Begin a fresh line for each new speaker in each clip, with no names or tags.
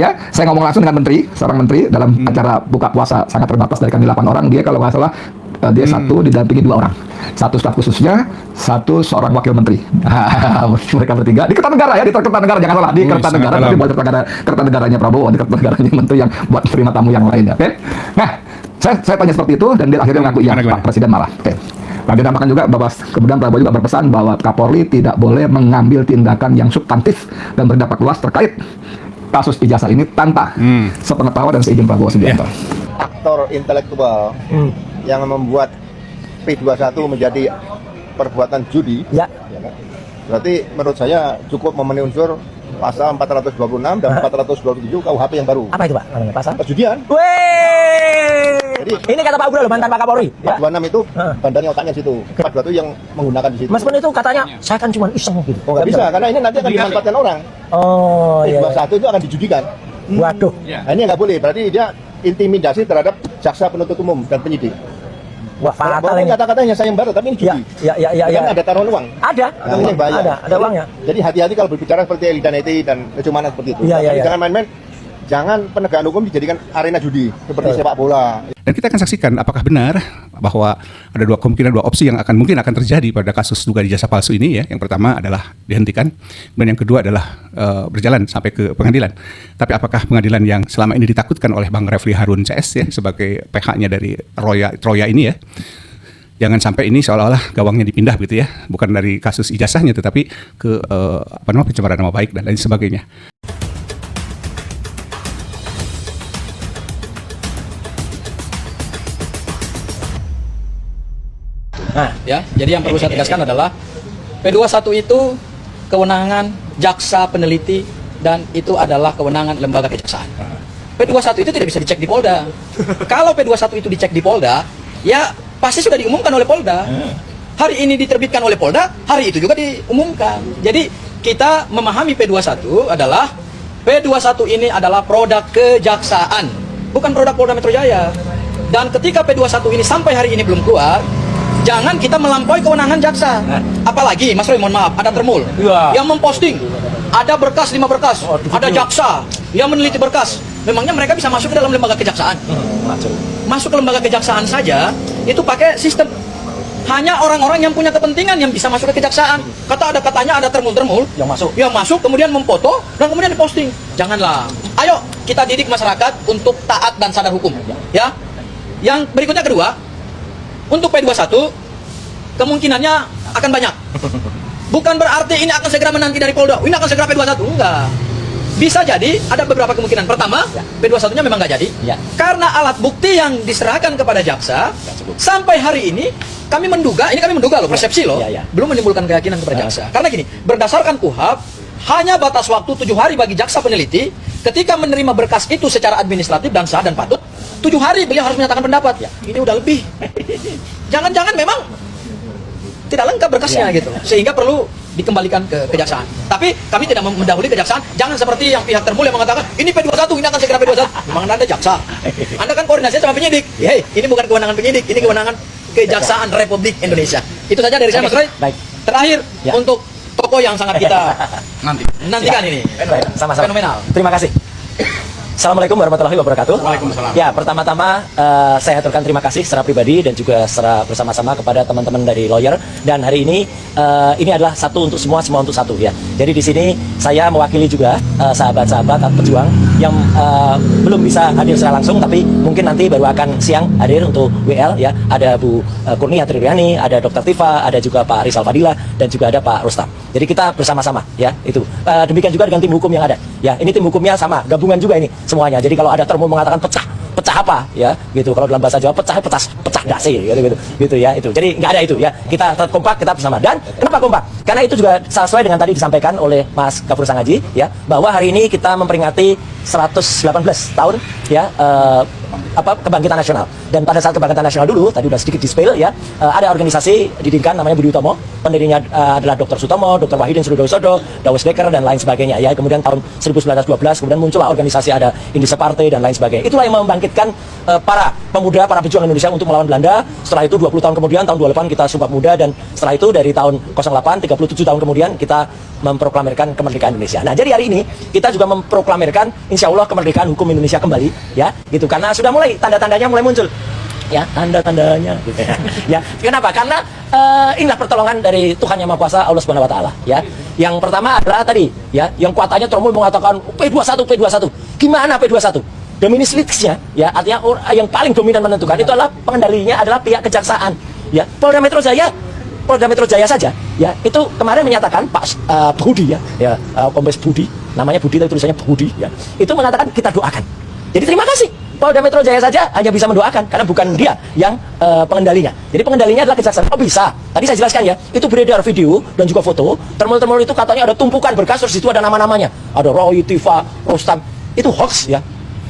ya. Saya ngomong langsung dengan menteri, seorang menteri dalam acara buka puasa sangat terbatas dari kami 8 orang. Dia kalau nggak salah dia satu didampingi 2 orang, satu staf khususnya, satu seorang wakil menteri. Mereka bertiga di Kertanegara ya, di Kertanegara, jangan salah, di Kertanegara, tapi bukan Kertanegaranya Prabowo, di Kertanegaranya menteri yang buat terima tamu yang lainnya. Oke. Nah, saya tanya seperti itu dan dia akhirnya mengaku iya, Pak Presiden marah. Oke. Nah, dia namakan juga bahwa kemudian Prabowo juga berpesan bahwa Kapolri tidak boleh mengambil tindakan yang substantif dan berdampak luas terkait kasus ijazah ini tanpa sepengetahuan dan seizin Prabowo Subianto.
Aktor intelektual yang membuat P21 menjadi perbuatan judi, ya kan? Berarti menurut saya cukup memenuhi unsur pasal 426 dan 427 KUHP yang baru.
Apa itu, Pak? Namanya pasal?
Perjudian.
Jadi, ini kata Pak Bro, mantan Pak Kapolri.
426 itu bandarnya otaknya situ. 421 yang menggunakan di situ.
Meskipun itu katanya saya kan cuma iseng gitu.
Oh, nggak bisa, karena ini nanti akan dimanfaatkan orang.
Oh, iya.
P21 itu akan dijudikan.
Waduh.
Nah, ini nggak boleh. Berarti dia intimidasi terhadap jaksa penuntut umum dan penyidik.
Wah, fatal ini.
Kata-katanya sayang baru, tapi ini judi.
Ya.
Kan ada taruhan uang.
Ada.
Ini bahaya.
Ada uangnya.
Jadi hati-hati kalau berbicara seperti elidaneti dan kecumanan seperti itu.
Iya.
Jangan main-main. Jangan penegakan hukum dijadikan arena judi seperti sepak bola.
Dan kita akan saksikan apakah benar bahwa ada dua opsi yang mungkin akan terjadi pada kasus dugaan ijazah palsu ini ya. Yang pertama adalah dihentikan, dan yang kedua adalah berjalan sampai ke pengadilan. Tapi apakah pengadilan yang selama ini ditakutkan oleh Bang Refli Harun CS ya sebagai PH-nya dari Troya ini ya, jangan sampai ini seolah-olah gawangnya dipindah gitu ya, bukan dari kasus ijazahnya tetapi ke pencemaran nama baik dan lain sebagainya.
Nah, ya, jadi yang perlu saya tegaskan adalah P21 itu kewenangan jaksa peneliti dan itu adalah kewenangan lembaga kejaksaan. P21 itu tidak bisa dicek di Polda. Kalau P21 itu dicek di Polda, ya pasti sudah diumumkan oleh Polda. Hari ini diterbitkan oleh Polda, hari itu juga diumumkan. Jadi kita memahami P21 adalah P21 ini adalah produk kejaksaan, bukan produk Polda Metro Jaya. Dan ketika P21 ini sampai hari ini belum keluar, jangan kita melampaui kewenangan jaksa. Apalagi, Mas Roy, mohon maaf, ada termul yang memposting, ada berkas 5 berkas, ada jaksa yang meneliti berkas. Memangnya mereka bisa masuk ke dalam lembaga kejaksaan? Masuk ke lembaga kejaksaan saja, itu pakai sistem. Hanya orang-orang yang punya kepentingan yang bisa masuk ke kejaksaan. Katanya ada termul-termul yang masuk, kemudian memfoto, dan kemudian diposting. Janganlah. Ayo, kita didik masyarakat untuk taat dan sadar hukum. Ya. Yang berikutnya kedua, untuk P21 kemungkinannya akan banyak. Bukan berarti ini akan segera menanti dari Polda, ini akan segera P21, enggak. Bisa jadi ada beberapa kemungkinan. Pertama, P21-nya memang nggak jadi. Karena alat bukti yang diserahkan kepada jaksa sampai hari ini kami menduga loh, persepsi loh, belum menimbulkan keyakinan kepada jaksa. Karena gini, berdasarkan KUHP hanya batas waktu 7 hari bagi jaksa peneliti ketika menerima berkas itu secara administratif dan sah dan patut. 7 hari beliau harus menyatakan pendapat. Ini udah lebih. Jangan-jangan memang tidak lengkap berkasnya gitu, sehingga perlu dikembalikan ke kejaksaan. Tapi kami tidak mendahului kejaksaan. Jangan seperti yang pihak termul yang mengatakan ini P21, ini akan segera P21. Memang Anda jaksa. Anda kan koordinasi sama penyidik. Ini bukan kewenangan penyidik, ini kewenangan Kejaksaan Republik Indonesia. Itu saja dari saya, Mas Roy. Baik. Terakhir untuk tokoh yang sangat kita nantikan ini.
Sama-sama.
Fenomenal.
Terima kasih. Assalamualaikum warahmatullahi wabarakatuh.
Waalaikumsalam.
Ya, pertama-tama saya haturkan terima kasih secara pribadi dan juga secara bersama-sama kepada teman-teman dari lawyer. Dan hari ini adalah satu untuk semua untuk satu ya. Jadi di sini saya mewakili juga sahabat-sahabat atau pejuang yang belum bisa hadir secara langsung, tapi mungkin nanti baru akan siang hadir untuk WL ya. Ada Bu Kurnia Tribriani, ada Dr. Tifa, ada juga Pak Rizal Fadila, dan juga ada Pak Rustam. Jadi kita bersama-sama ya itu. Demikian juga dengan tim hukum yang ada. Ya, ini tim hukumnya sama, gabungan juga ini semuanya. Jadi kalau ada termo mengatakan pecah apa ya gitu, kalau dalam bahasa Jawa pecah dasi gitu ya itu. Jadi nggak ada itu ya, kita tetap kompak, kita bersama. Dan kenapa kompak? Karena itu juga sesuai dengan tadi disampaikan oleh Mas Gafur Sangaji ya, bahwa hari ini kita memperingati 118 tahun ya kebangkitan nasional. Dan pada saat kebangkitan nasional dulu, tadi udah sedikit di-spill ya, ada organisasi didirikan namanya Budi Utomo, pendirinya adalah Dr. Sutomo, Dr. Wahidin Sudowisodo, Dawes Dekker, dan lain sebagainya ya. Kemudian tahun 1912 kemudian muncullah organisasi, ada Indische Partai dan lain sebagainya. Itulah yang membangkitkan para pemuda, para pejuang Indonesia untuk melawan Belanda. Setelah itu 20 tahun kemudian, tahun 28 kita Sumpah Pemuda, dan setelah itu dari tahun 08, 37 tahun kemudian kita memproklamirkan kemerdekaan Indonesia. Nah, jadi hari ini kita juga memproklamirkan insya Allah kemerdekaan hukum Indonesia kembali, ya, gitu. Karena sudah mulai tanda-tandanya mulai muncul, ya, tanda-tandanya, gitu ya. Ya, kenapa? Karena inilah pertolongan dari Tuhan Yang Maha Kuasa Allah Subhanahu Wa Taala, ya. Yang pertama adalah tadi, ya, yang kuatannya Tromol mengatakan P21. Gimana P21? Dominis litisnya, ya, artinya yang paling dominan menentukan itu adalah pengendalinya adalah pihak kejaksaan, ya. Polda Metro Jaya saja, ya, itu kemarin menyatakan Pak Budi, ya, Kombes Budi, namanya Budi tapi tulisannya Budi, ya, itu mengatakan kita doakan. Jadi terima kasih. Polda Metro Jaya saja hanya bisa mendoakan karena bukan dia yang pengendalinya. Jadi pengendalinya adalah kejaksaan. Oh bisa. Tadi saya jelaskan ya, itu beredar video dan juga foto. Termal-termal itu katanya ada tumpukan berkas, terus itu ada nama-namanya. Ada Roy, Tifa, Rostam. Itu hoax, ya.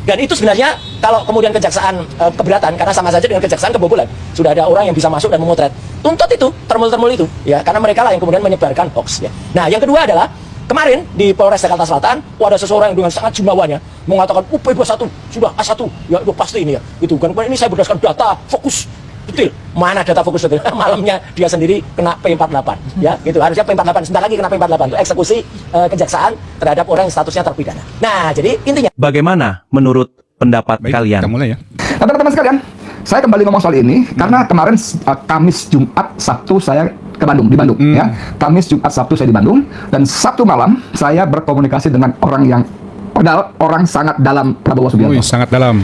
Dan itu sebenarnya kalau kemudian kejaksaan keberatan karena sama saja dengan kejaksaan kebobolan. Sudah ada orang yang bisa masuk dan memotret. Tuntut itu, termal-termal itu, ya, karena mereka lah yang kemudian menyebarkan hoax, ya. Nah, yang kedua adalah kemarin di Polres Jakarta Selatan, ada seseorang yang dengan sangat jumawanya mengatakan P21 sudah A1, ya itu pasti ini, ya. Itu kan ini saya berdasarkan data fokus detail. Mana data fokus detail? Malamnya dia sendiri kena P48, ya, gitu. Harusnya P48, sebentar lagi kena P48 itu eksekusi kejaksaan terhadap orang yang statusnya terpidana. Nah, jadi intinya
Bagaimana menurut pendapat
Baik,
kalian?
kita mulai ya.
Nah, teman-teman sekalian, saya kembali ngomong soal ini karena kemarin Kamis, Jumat, Sabtu saya ke Bandung, di Bandung, ya. Kamis, Jumat, Sabtu saya di Bandung, dan Sabtu malam saya berkomunikasi dengan orang yang padahal orang sangat dalam Prabowo Subianto.
Wih, sangat dalam.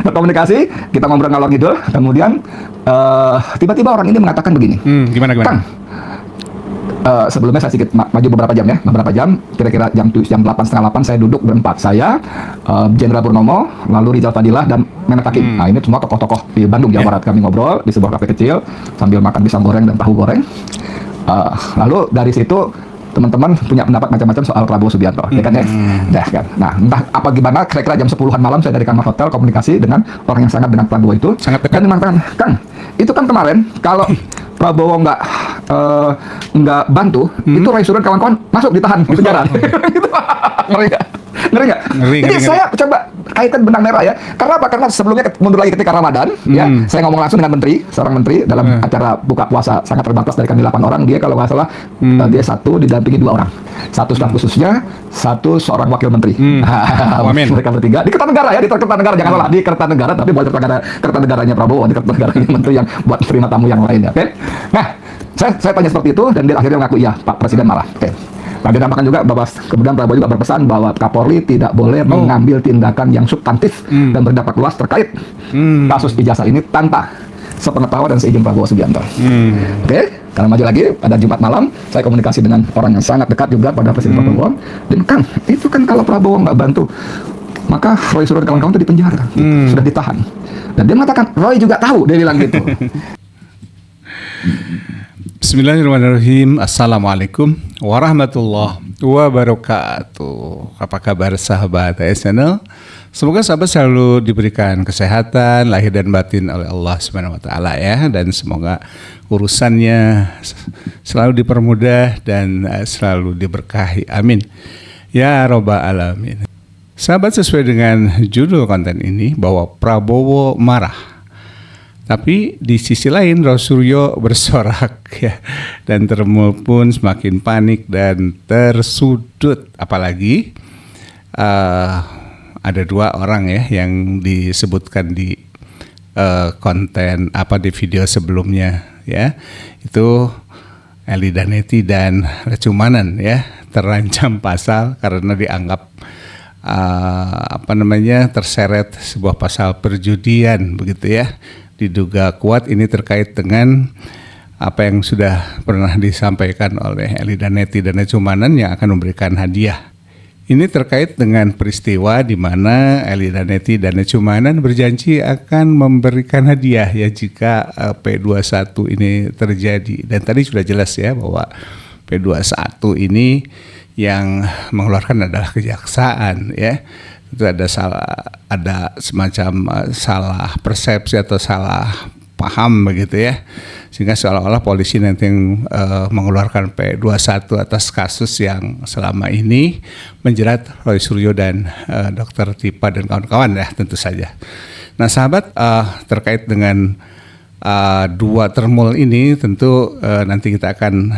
Berkomunikasi, kita ngobrol ngalor ngidul, kemudian tiba-tiba orang ini mengatakan begini,
Gimana?
Kang, sebelumnya saya sedikit maju beberapa jam, kira-kira jam 8, setengah 8 saya duduk berempat, saya Jenderal Purnomo, lalu Rizal Fadilah dan Menak Hakim. Nah, ini semua tokoh-tokoh di Bandung, Jawa Barat. Kami ngobrol di sebuah kafe kecil sambil makan pisang goreng dan tahu goreng. Lalu dari situ teman-teman punya pendapat macam-macam soal Prabowo Subianto, ya kan, ya? Nah, kan. Nah, entah apa gimana, kira-kira jam 10-an malam saya dari kamar hotel komunikasi dengan orang yang sangat dengan Prabowo itu,
Sangat dekat.
dan mengatakan, Kang, itu kan kemarin kalau Prabowo nggak bantu, itu Roy Suryo dan kawan-kawan masuk ditahan di penjara. Gitu. Ngeri nggak? Ngeri nggak?
Ngeri.
Jadi saya coba kaitkan benang merah, ya. Karena apa? Karena sebelumnya mundur lagi ketika Ramadan, ya, saya ngomong langsung dengan seorang menteri dalam acara buka puasa sangat terbatas dari kami 8 orang. Dia kalau nggak salah dia satu didampingi 2 orang, satu staf khususnya, satu seorang wakil menteri.
Amin.
Mereka bertiga di Kertanegara, ya, di Kertanegara, jangan salah, di Kertanegara, tapi bukan Kertanegaranya Prabowo, di Kertanegaranya menteri yang buat terima tamu yang lain, ya. Oke. Nah, saya tanya seperti itu dan dia akhirnya mengaku iya, Pak Presiden marah. Oke. Nah, dia tambahkan juga bahwa kemudian Prabowo juga berpesan bahwa Kapolri tidak boleh mengambil tindakan yang substantif dan berdampak luas terkait kasus ijazah ini tanpa sepengetahuan dan seizin Prabowo Subianto. Oke, karena maju lagi pada Jumat malam saya komunikasi dengan orang yang sangat dekat juga pada Presiden Prabowo. Dan Kang, itu kan kalau Prabowo nggak bantu, maka Roy Suryo dan kawan-kawan itu dipenjara, sudah ditahan. Dan dia mengatakan Roy juga tahu, dia bilang gitu.
Bismillahirrahmanirrahim. Assalamualaikum warahmatullahi wabarakatuh. Apa kabar sahabat channel? Semoga sahabat selalu diberikan kesehatan lahir dan batin oleh Allah Subhanahu wa taala, ya, dan semoga urusannya selalu dipermudah dan selalu diberkahi. Amin. Ya rabbal alamin. Sahabat, sesuai dengan judul konten ini bahwa Prabowo marah. Tapi di sisi lain Roy Suryo bersorak, ya, dan Termul pun semakin panik dan tersudut. Apalagi ada 2 orang, ya, yang disebutkan di konten di video sebelumnya, ya, itu Eli Daneti dan Lecumanan, ya, terancam pasal karena dianggap terseret sebuah pasal perjudian, begitu, ya. Diduga kuat ini terkait dengan apa yang sudah pernah disampaikan oleh Eli Daneti dan Lecumanan yang akan memberikan hadiah. Ini terkait dengan peristiwa di mana Eli Daneti dan Lecumanan berjanji akan memberikan hadiah, ya, jika P21 ini terjadi. Dan tadi sudah jelas, ya, bahwa P21 ini yang mengeluarkan adalah kejaksaan, ya. Itu ada semacam salah persepsi atau salah paham, begitu, ya, sehingga seolah-olah polisi nanti yang mengeluarkan P21 atas kasus yang selama ini menjerat Roy Suryo dan Dr. Tipa dan kawan-kawan, ya, tentu saja. Nah, sahabat, terkait dengan 2 termul ini tentu nanti kita akan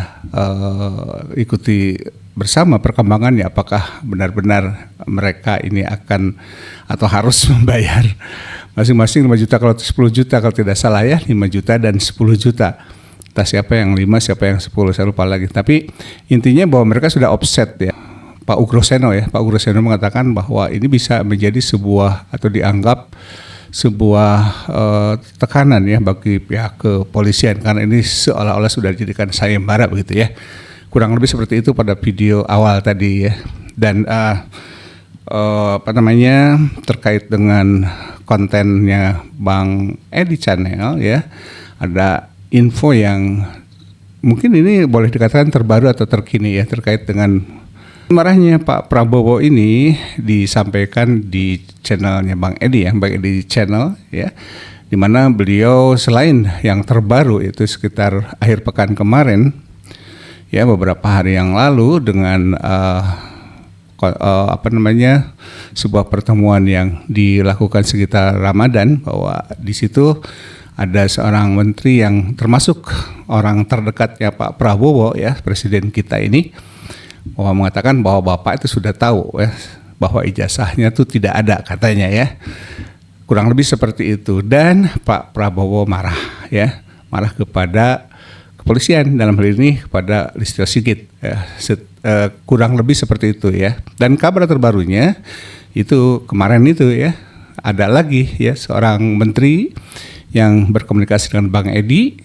ikuti bersama perkembangannya, apakah benar-benar mereka ini akan atau harus membayar masing-masing 5 juta, kalau 10 juta kalau tidak salah ya, 5 juta dan 10 juta. Entah siapa yang 5, siapa yang 10, saya lupa lagi. Tapi intinya bahwa mereka sudah offset ya. Pak Ugroseno mengatakan bahwa ini bisa menjadi sebuah atau dianggap sebuah tekanan ya bagi pihak kepolisian, karena ini seolah-olah sudah dijadikan sayembara begitu ya. Kurang lebih seperti itu pada video awal tadi ya. Dan terkait dengan kontennya Bang Edi Channel ya, ada info yang mungkin ini boleh dikatakan terbaru atau terkini ya, terkait dengan marahnya Pak Prabowo ini disampaikan di channelnya Bang Edi ya, Bang Edi Channel ya, di mana beliau selain yang terbaru itu sekitar akhir pekan kemarin ya, beberapa hari yang lalu dengan sebuah pertemuan yang dilakukan sekitar Ramadan, bahwa di situ ada seorang menteri yang termasuk orang terdekatnya Pak Prabowo ya, presiden kita ini, bahwa mengatakan bahwa Bapak itu sudah tahu ya, bahwa ijazahnya itu tidak ada katanya ya. Kurang lebih seperti itu. Dan Pak Prabowo marah kepada kepolisian, dalam hal ini kepada Listio Sigit ya, kurang lebih seperti itu ya. Dan kabar terbarunya itu kemarin itu ya, ada lagi ya seorang menteri yang berkomunikasi dengan Bang Edi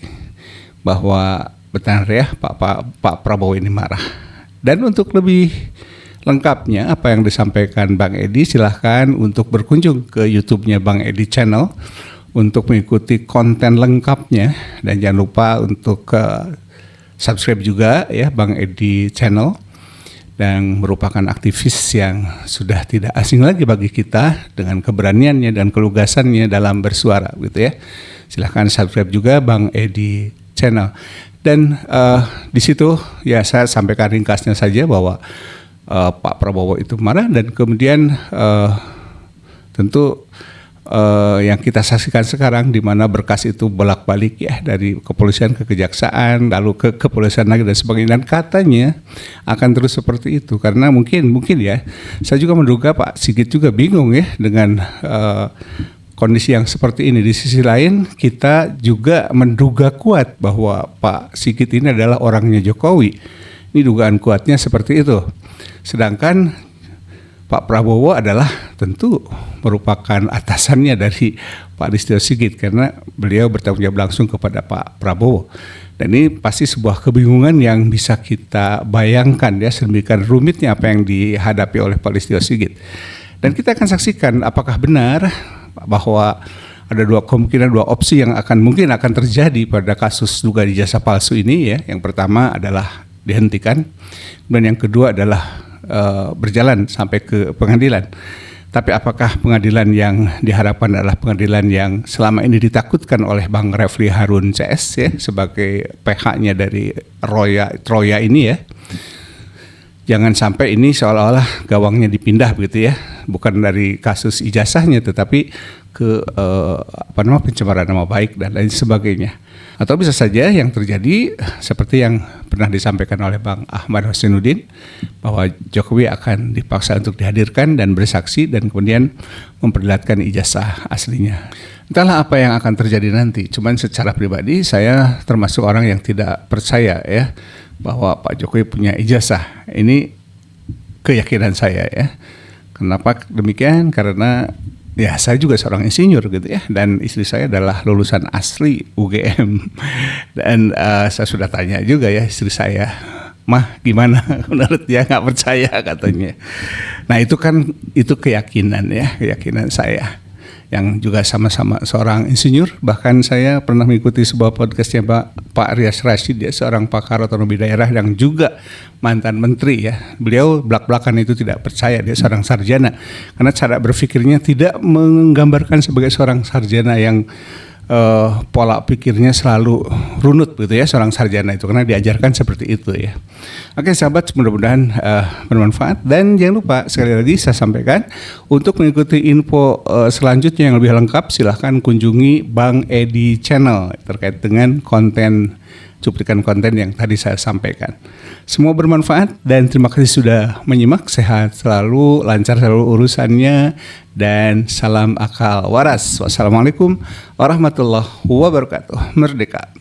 bahwa benar ya Pak Prabowo ini marah. Dan untuk lebih lengkapnya apa yang disampaikan Bang Edi, silahkan untuk berkunjung ke YouTube-nya Bang Edi Channel untuk mengikuti konten lengkapnya, dan jangan lupa untuk subscribe juga ya Bang Edi Channel, dan merupakan aktivis yang sudah tidak asing lagi bagi kita dengan keberaniannya dan kelugasannya dalam bersuara gitu ya. Silahkan subscribe juga Bang Edi Channel. Dan di situ ya saya sampaikan ringkasnya saja bahwa Pak Prabowo itu marah, dan kemudian tentu yang kita saksikan sekarang di mana berkas itu bolak-balik ya, dari kepolisian ke kejaksaan, lalu ke kepolisian lagi dan sebagainya, dan katanya akan terus seperti itu karena mungkin ya, saya juga menduga Pak Sigit juga bingung ya dengan kondisi yang seperti ini. Di sisi lain kita juga menduga kuat bahwa Pak Sigit ini adalah orangnya Jokowi. Ini dugaan kuatnya seperti itu. Sedangkan Pak Prabowo adalah tentu merupakan atasannya dari Pak Listio Sigit, karena beliau bertanggung jawab langsung kepada Pak Prabowo. Dan ini pasti sebuah kebingungan yang bisa kita bayangkan ya, sedemikian rumitnya apa yang dihadapi oleh Pak Listio Sigit. Dan kita akan saksikan apakah benar bahwa ada dua opsi yang mungkin akan terjadi pada kasus dugaan ijazah palsu ini ya. Yang pertama adalah dihentikan, dan yang kedua adalah berjalan sampai ke pengadilan. Tapi apakah pengadilan yang diharapkan adalah pengadilan yang selama ini ditakutkan oleh Bang Refli Harun CS ya, sebagai PH-nya dari Troya ini ya. Jangan sampai ini seolah-olah gawangnya dipindah begitu ya, bukan dari kasus ijazahnya tetapi ke pencemaran nama baik dan lain sebagainya. Atau bisa saja yang terjadi seperti yang pernah disampaikan oleh Bang Ahmad Husainuddin, bahwa Jokowi akan dipaksa untuk dihadirkan dan bersaksi dan kemudian memperlihatkan ijazah aslinya. Entahlah apa yang akan terjadi nanti. Cuman secara pribadi saya termasuk orang yang tidak percaya ya bahwa Pak Jokowi punya ijazah. Ini keyakinan saya ya. Kenapa demikian? Karena ya saya juga seorang insinyur gitu ya, dan istri saya adalah lulusan asli UGM. Dan saya sudah tanya juga ya istri saya, "Mah gimana?" Menurut dia nggak percaya katanya. Nah itu keyakinan ya, keyakinan saya yang juga sama-sama seorang insinyur. Bahkan saya pernah mengikuti sebuah podcastnya Pak Rias Rashid, dia seorang pakar otonomi daerah yang juga mantan menteri ya. Beliau belak-belakan itu tidak percaya dia seorang sarjana, karena cara berpikirnya tidak menggambarkan sebagai seorang sarjana yang pola pikirnya selalu runut gitu ya, seorang sarjana itu, karena diajarkan seperti itu ya. Oke sahabat, mudah-mudahan bermanfaat, dan jangan lupa sekali lagi saya sampaikan, untuk mengikuti info selanjutnya yang lebih lengkap silahkan kunjungi Bang Edi Channel terkait dengan konten cuplikan konten yang tadi saya sampaikan. Semua bermanfaat dan terima kasih sudah menyimak. Sehat selalu, lancar selalu urusannya, dan salam akal waras. Wassalamualaikum warahmatullahi wabarakatuh. Merdeka!